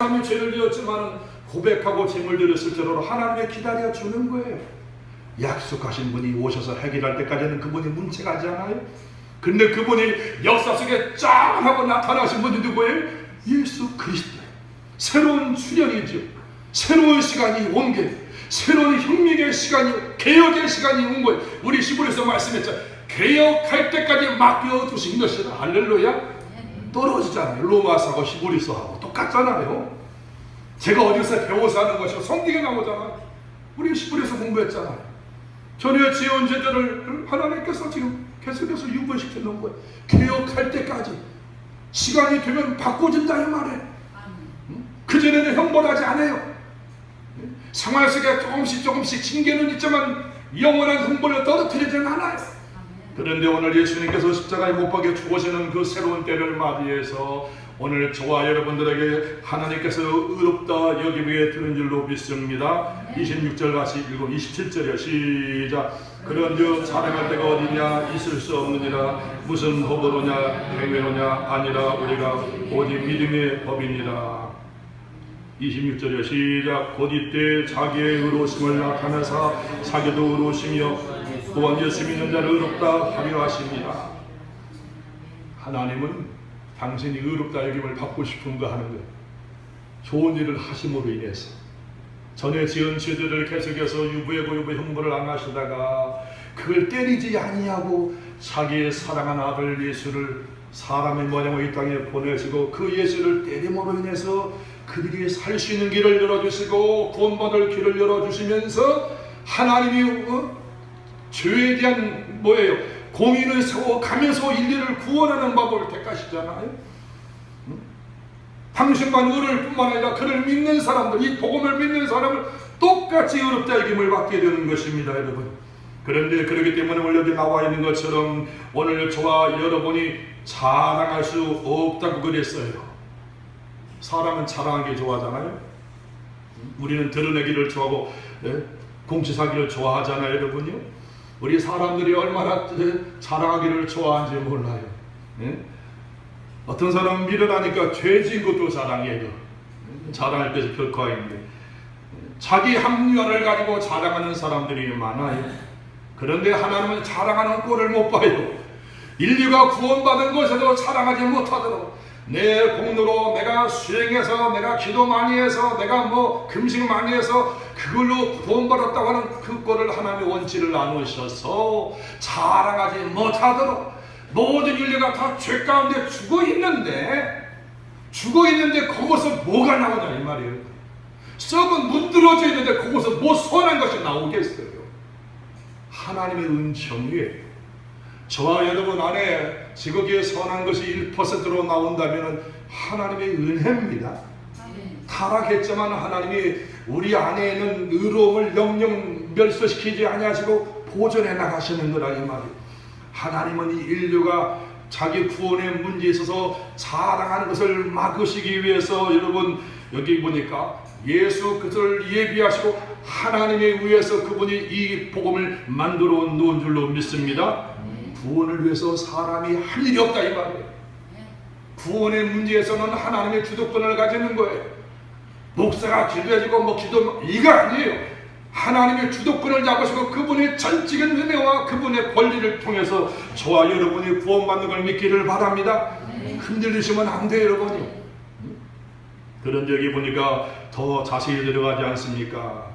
사람이 죄를 지었지만 고백하고 제물 드렸을 때로 하나님의 기다려 주는 거예요. 약속하신 분이 오셔서 해결할 때까지는 그분이 뭉쳐가지 않아요. 근데 그분이 역사 속에 짱 하고 나타나신 분이 누구예요? 예수 그리스도예요. 새로운 출현이죠. 새로운 시간이 온 거예요. 새로운 혁명의 시간이, 개혁의 시간이 온 거예요. 우리 시부에서 말씀했죠. 개혁할 때까지 맡겨 두신 것이다. 할렐루야. 떨어지잖아요. 로마서하고 히브리서하고 똑같잖아요. 제가 어디서 배워서 하는 것이고 성경에 나오잖아요. 우리 히브리서 공부했잖아요. 전에 지은 죄들을 하나님께서 지금 계속해서 유보시켜 놓은 거예요. 개혁할 때까지 시간이 되면 바꿔진다 이 말이에요. 그전에는 형벌하지 않아요. 생활 속에 조금씩 징계는 있지만 영원한 형벌을 떨어뜨리지는 않아요. 그런데 오늘 예수님께서 십자가에 못 박혀 죽으시는 그 새로운 때를 맞이해서 오늘 저와 여러분들에게 하나님께서 의롭다 여기게 들은 줄로 믿습니다. 26절 같이 읽고 27절이요. 시작. 그런즉 자랑할 때가 어디냐? 있을 수 없느니라. 무슨 법으로냐? 행위로냐? 아니라 우리가 오직 믿음의 법이니라. 26절이요. 시작. 곧 이때 자기의 의로우심을 나타내사 자기도 의로우시며 또한 예수 믿는 자를 의롭다 하려 하십니다. 하나님은 당신이 의롭다 여김을 받고 싶은가 하는 거예요. 좋은 일을 하심으로 인해서 전에 지은 죄들을 계속해서 유부의 형벌을 안 하시다가 그걸 때리지 아니하고 자기의 사랑한 아들 예수를 사람의 모양으로 이 땅에 보내시고 그 예수를 때림으로 인해서 그들이 살 수 있는 길을 열어주시고 구원받을 길을 열어주시면서 하나님이 죄에 대한 공의를 세워가면서 인류를 구원하는 방법을 택하시잖아요. 당신만 의를 뿐만 아니라 그를 믿는 사람들, 이 복음을 믿는 사람을 똑같이 의롭다 여김을 받게 되는 것입니다, 여러분. 그런데 그렇기 때문에 오늘 여기 나와 있는 것처럼 오늘 저와 여러분이 자랑할 수 없다고 그랬어요. 사람은 자랑하기 좋아하잖아요. 우리는 드러내기를 좋아하고 공치사기를 좋아하잖아요, 여러분요. 우리 사람들이 얼마나 자랑하기를 좋아하는지 몰라요. 어떤 사람은 밀어나니까 죄 지은 것도 자랑해요. 자랑할 것이 별거 아닌데 자기 합리화를 가지고 자랑하는 사람들이 많아요. 그런데 하나님은 자랑하는 꼴을 못 봐요. 인류가 구원받은 것에도 자랑하지 못하도록 내 공로로 내가 수행해서 내가 기도 많이 해서 내가 금식 많이 해서 그걸로 구원받았다고 하는 그 꼴을 하나님의 원칙을 나누셔서 자랑하지 못하도록 모든 인류가 다 죄 가운데 죽어있는데 거기서 뭐가 나오냐 이 말이에요. 썩은 문드러져 있는데 거기서 뭐 선한 것이 나오겠어요. 하나님의 은총이에요. 저와 여러분 안에 지극히 선한 것이 1%로 나온다면 하나님의 은혜입니다. 타락했지만 하나님이 우리 안에 있는 의로움을 영영 멸소시키지 아니하시고 보존해 나가시는 거라 이 말이에요. 하나님은 이 인류가 자기 구원의 문제에 있어서 자랑하는 것을 막으시기 위해서 여러분 여기 보니까 예수 그리스도를 예비하시고 하나님에 의해서 그분이 이 복음을 만들어 놓은 줄로 믿습니다. 구원을 위해서 사람이 할 일이 없다 이 말이에요. 구원의 문제에서는 하나님의 주도권을 가지는 거예요. 목사가 기도해주고 기도 이거 아니에요. 하나님의 주도권을 잡으시고 그분의 전적인 은혜와 그분의 권리를 통해서 저와 여러분이 구원받는 걸 믿기를 바랍니다. 흔들리시면 안 돼요 여러분이. 그런데 여기 보니까 더 자세히 들어가지 않습니까?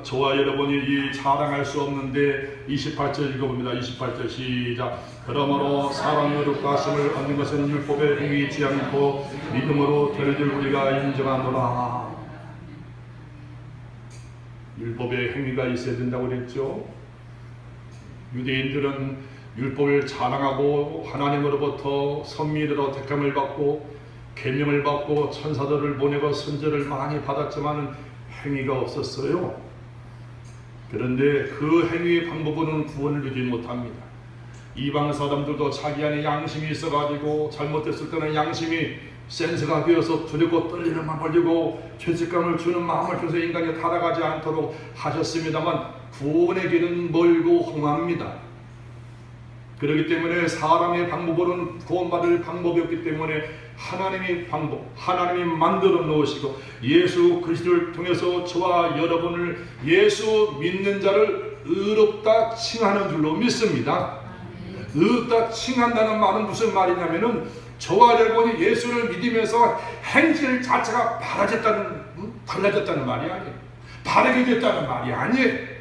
저와 여러분이 이 자랑할 수 없는데 28절 읽어봅니다. 28절 시작. 그러므로 사람이 의롭다 하심을 얻는 것은 율법에 행위 있지 않고 믿음으로 되는 줄 우리가 인정하노라. 율법에 행위가 있어야 된다고 그랬죠. 유대인들은 율법을 자랑하고 하나님으로부터 선미로 택함을 받고 계명을 받고 천사들을 보내고 선제를 많이 받았지만 행위가 없었어요. 그런데 그 행위의 방법으로는 구원을 누리지 못합니다. 이방 사람들도 자기 안에 양심이 있어가지고 잘못했을 때는 양심이 센스가 되어서 두렵고 떨리는 마음을 들고 죄책감을 주는 마음을 줘서 인간이 타락하지 않도록 하셨습니다만 구원의 길은 멀고 험합니다. 그렇기 때문에 사람의 방법으로는 구원받을 방법이 없기 때문에 하나님이 방법, 하나님이 만들어 놓으시고 예수 그리스도를 통해서 저와 여러분을 예수 믿는 자를 의롭다 칭하는 줄로 믿습니다. 의롭다 칭한다는 말은 무슨 말이냐면은 저와 여러분이 예수를 믿으면서 행실 자체가 달라졌다는 말이 아니에요. 바르게 됐다는 말이 아니에요.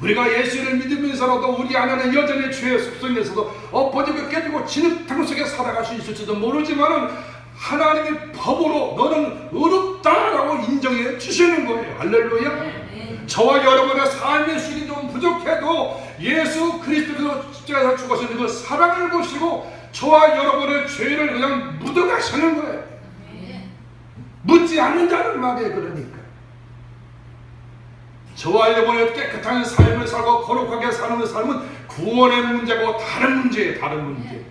우리가 예수를 믿으면서라도 우리 안에는 여전히 죄의 습성에서도 엎어지고 깨지고 진흙탕 속에 살아갈 수 있을지도 모르지만 하나님의 법으로 너는 의롭다라고 인정해 주시는 거예요. 할렐루야. 저와 여러분의 삶의 수준이 좀 부족해도 예수 그리스도께서 십자가에서 죽으시는 그 사랑을 보시고 저와 여러분의 죄를 그냥 묻어가시는 거예요. 묻지 않는다는 말이에요. 그러니까 저와 여러분의 깨끗한 삶을 살고 거룩하게 사는 삶은 구원의 문제고 다른 문제예요. 다른 문제.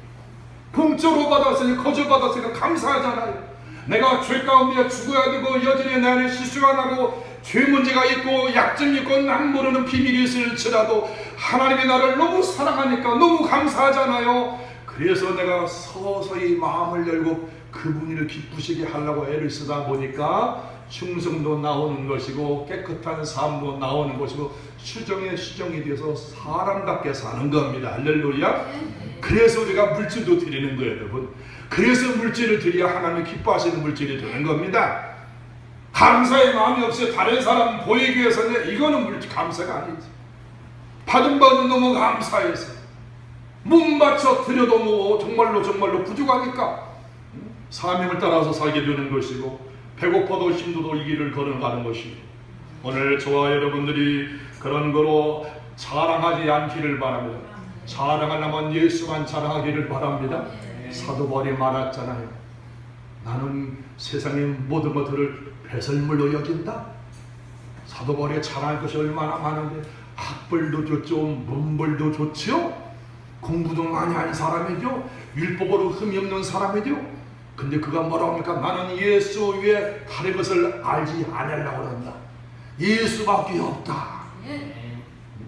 공짜로 받았으니 거저받았으니까 감사하잖아요. 내가 죄 가운데 죽어야 되고 여전히 내 안에 실수가 나고 죄 문제가 있고 약점이 있고 난 모르는 비밀이 있을지라도 하나님이 나를 너무 사랑하니까 너무 감사하잖아요. 그래서 내가 서서히 마음을 열고 그분을 기쁘시게 하려고 애를 쓰다 보니까 충성도 나오는 것이고 깨끗한 삶도 나오는 것이고 수정이 되어서 사람답게 사는 겁니다. 할렐루야. 그래서 우리가 물질도 드리는 거예요, 여러분. 그래서 물질을 드려야 하나님 기뻐하시는 물질이 되는 겁니다. 감사의 마음이 없이 다른 사람 보이기 위해서는 이거는 물질 감사가 아니지. 받은 바는 너무 감사해서 몸 바쳐 드려도 뭐 정말로 부족하니까 사명을 따라서 살게 되는 것이고 배고파도 힘들어도 이 길을 걸어가는 것이고 오늘 저와 여러분들이 그런 거로 자랑하지 않기를 바랍니다. 자랑하려면 예수만 자랑하기를 바랍니다. 사도 바울이 말했잖아요. 나는 세상의 모든 것들을 배설물로 여긴다. 사도 바울이 자랑할 것이 얼마나 많은데 학벌도 좋죠, 문벌도 좋죠, 공부도 많이 한 사람이죠, 율법으로 흠이 없는 사람이죠. 근데 그가 뭐라고 합니까? 나는 예수 외에 다른 것을 알지 않으려고 한다. 예수밖에 없다.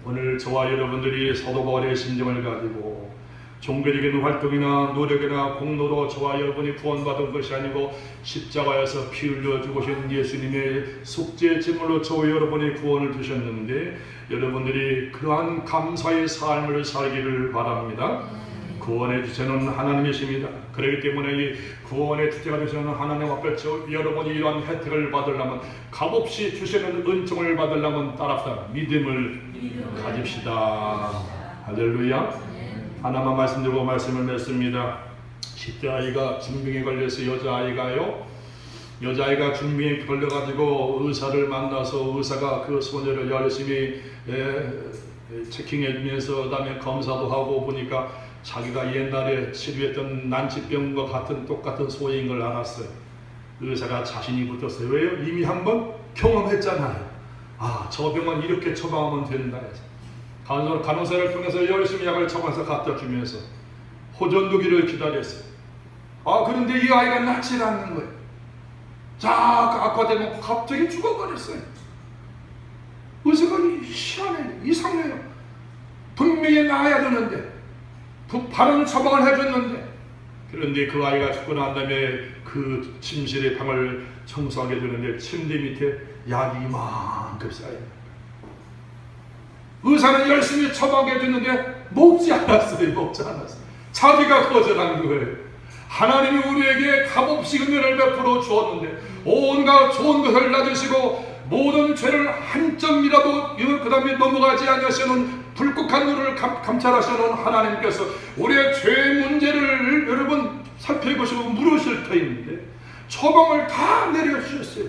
오늘 저와 여러분들이 사도 바울의 심정을 가지고 종교적인 활동이나 노력이나 공로로 저와 여러분이 구원받은 것이 아니고 십자가에서 피 흘려 죽으신 예수님의 속죄 제물로 저와 여러분이 구원을 주셨는데 여러분들이 그러한 감사의 삶을 살기를 바랍니다. 구원의 주체는 하나님이십니다. 그렇기 때문에 이 구원의 주체가 되시는 하나님 앞에 여러분이 이러한 혜택을 받으려면 값없이 주시는 은총을 받으려면 따라서 믿음을 가집시다. 할렐루야. 하나만 말씀드리고 말씀을 맺습니다. 10대 아이가 중병에 걸려서 여자아이가 중병에 걸려가지고 의사를 만나서 의사가 그 소녀를 열심히 체킹해주면서 그다음에 검사도 하고 보니까 자기가 옛날에 치료했던 난치병과 똑같은 소인 걸 알았어요. 의사가 자신이 붙었어요. 왜요? 이미 한번 경험했잖아요. 저 병은 이렇게 처방하면 된다 해서 간호사를 통해서 열심히 약을 처방해서 갖다 주면서 호전되기를 기다렸어요. 그런데 이 아이가 낫지 않는 거예요. 악화되고 갑자기 죽어버렸어요. 의사가 희한해요. 이상해요. 분명히 나아야 되는데 바른 처방을 해줬는데 그런데 그 아이가 죽고 난 다음에 그 침실의 방을 청소하게 되는데 침대 밑에 약이 이만큼 쌓여요. 의사는 열심히 처방해줬는데 먹지 않았어요. 자기가 거절한 거예요. 하나님이 우리에게 값없이 은혜를 베풀어 주었는데 온갖 좋은 것을 놔주시고 모든 죄를 한 점이라도 그 다음에 넘어가지 않으시는 불국한 너를 감찰하시는 하나님께서 우리의 죄 문제를 여러분 살펴보시고 물으실 터인데 처방을 다 내려주셨어요.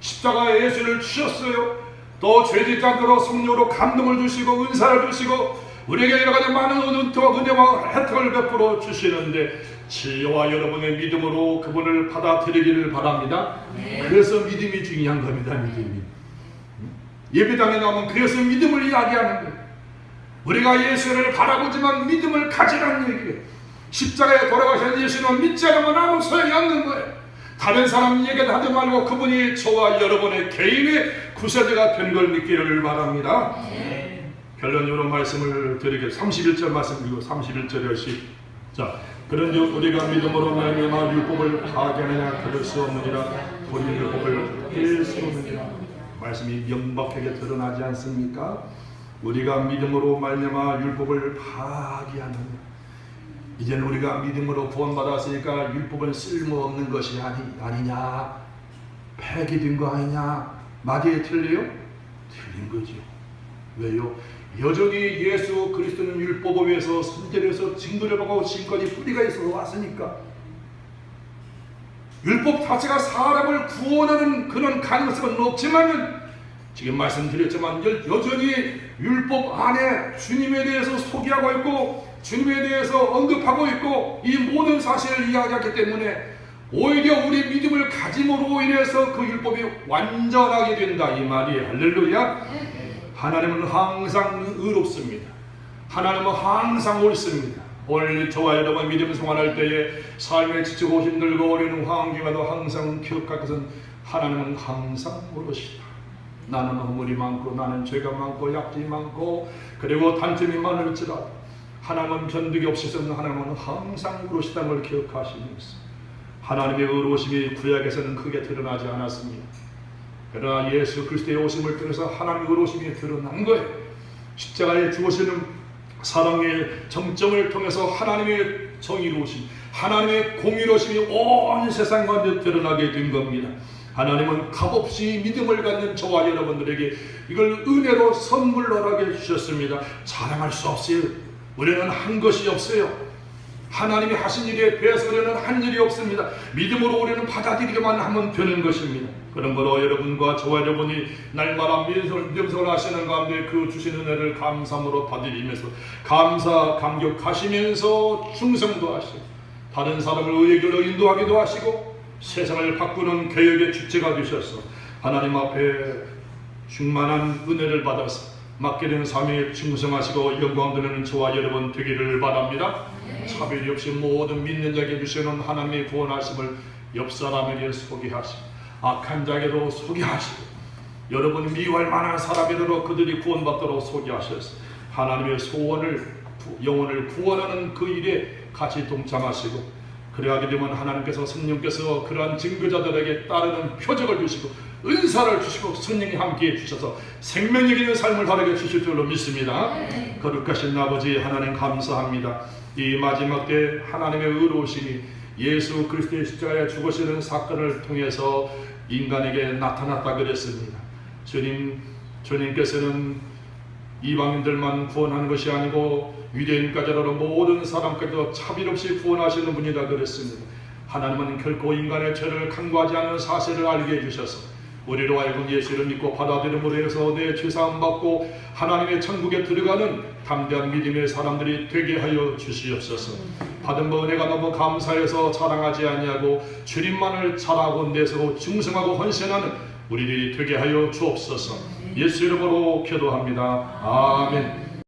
십자가에 예수를 주셨어요. 또 죄짓지 않도록 성령으로 감동을 주시고 은사를 주시고 우리에게 여러 가지 많은 은혜와 혜택을 베풀어 주시는데 저와 여러분의 믿음으로 그분을 받아들이기를 바랍니다. 그래서 믿음이 중요한 겁니다. 믿음이 예배당에 나오면 그래서 믿음을 이야기하는 거예요. 우리가 예수를 바라보지만 믿음을 가지라는 얘기예요. 십자가에 돌아가신 예수는 믿지 않으면 아무 소용이 없는 거예요. 다른 사람 얘기를 하지 말고 그분이 저와 여러분의 개인의 구세주가 된 걸 믿기를 바랍니다. 결론적으로 말씀을 드리겠습니다. 31절 말씀 그리고 31절에 시작. 그런데 우리가 믿음으로 말미암아 율법을 파괴하느냐 그럴 수 없느니라. 우리 율법을 깰 수 없느니라. 말씀이 명백하게 드러나지 않습니까? 우리가 믿음으로 말미암아 율법을 파괴하느냐. 이제는 우리가 믿음으로 구원받았으니까 율법은 쓸모없는 것이 아니냐, 폐기된 거 아니냐, 마디에 틀려요? 틀린 거죠. 왜요? 여전히 예수 그리스도는 율법에 의해서 선제해서 증거를 받고 지금까지 뿌리가 있어서 왔으니까 율법 자체가 사람을 구원하는 그런 가능성은 없지만 지금 말씀드렸지만 여전히 율법 안에 주님에 대해서 소개하고 있고 주님에 대해서 언급하고 있고 이 모든 사실을 이야기하기 때문에 오히려 우리 믿음을 가짐으로 인해서 그 율법이 완전하게 된다 이 말이에요. 할렐루야. 하나님은 항상 의롭습니다. 하나님은 항상 옳습니다. 오늘 저와 여러분 믿음 생활할 때에 삶에 지치고 힘들고 어려운 환경에도 항상 기억할 것은 하나님은 항상 옳으시다. 나는 허물이 많고 나는 죄가 많고 약점이 많고 그리고 단점이 많을지라도 하나님은 변덕이 없으셔서 하나님은 항상 옳으시다는 걸 기억하시면서 하나님의 의로우심이 구약에서는 크게 드러나지 않았습니다. 그러나 예수 그리스도의 오심을 통해서 하나님의 의로우심이 드러난 거예요. 십자가에 죽으시는 사랑의 정점을 통해서 하나님의 정의로우심, 하나님의 공의로우심이 온 세상 가운데 드러나게 된 겁니다. 하나님은 값없이 믿음을 갖는 저와 여러분들에게 이걸 은혜로 선물로 하게 주셨습니다. 자랑할 수 없어요. 우리는 한 것이 없어요. 하나님이 하신 일에 비해서 우리는 한 일이 없습니다. 믿음으로 우리는 받아들이기만 하면 되는 것입니다. 그러므로 여러분과 저와 여러분이 날마다 믿음생활 하시는 가운데 그 주신 은혜를 감사함으로 받으리면서 감사 감격하시면서 충성도 하시고 다른 사람을 의의 길로 인도하기도 하시고 세상을 바꾸는 개혁의 주체가 되셔서 하나님 앞에 충만한 은혜를 받아서 맡게 된 삶에 충성하시고 영광 드리는 저와 여러분 되기를 바랍니다. 차별이 없이 모든 믿는 자에게 주시는 하나님의 구원하심을 옆 사람에게 소개하시고 악한 자에게도 소개하시고 여러분이 미워할 만한 사람에게도 그들이 구원받도록 소개하셔서 하나님의 소원을 영혼을 구원하는 그 일에 같이 동참하시고 그래하게 되면 하나님께서 성령께서 그러한 증거자들에게 따르는 표적을 주시고 은사를 주시고 성령이 함께해 주셔서 생명력 있는 삶을 살게 주실 줄로 믿습니다. 거룩하신 아버지 하나님 감사합니다. 이 마지막 때 하나님의 의로우심이 예수 그리스도의 십자가에 죽으시는 사건을 통해서 인간에게 나타났다 그랬습니다. 주님께서는 이방인들만 구원하는 것이 아니고 유대인까지로 모든 사람까지도 차별 없이 구원하시는 분이다 그랬습니다. 하나님은 결코 인간의 죄를 간과하지 않는 사실을 알게 해주셔서 우리로 하여금 예수를 믿고 받아들임으로 해서 내 죄사함 받고 하나님의 천국에 들어가는 담대한 믿음의 사람들이 되게 하여 주시옵소서. 받은 은혜가 너무 감사해서 자랑하지 아니하고 주님만을 잘하고 내세고 충성하고 헌신하는 우리들이 되게 하여 주옵소서. 예수 이름으로 기도합니다. 아멘.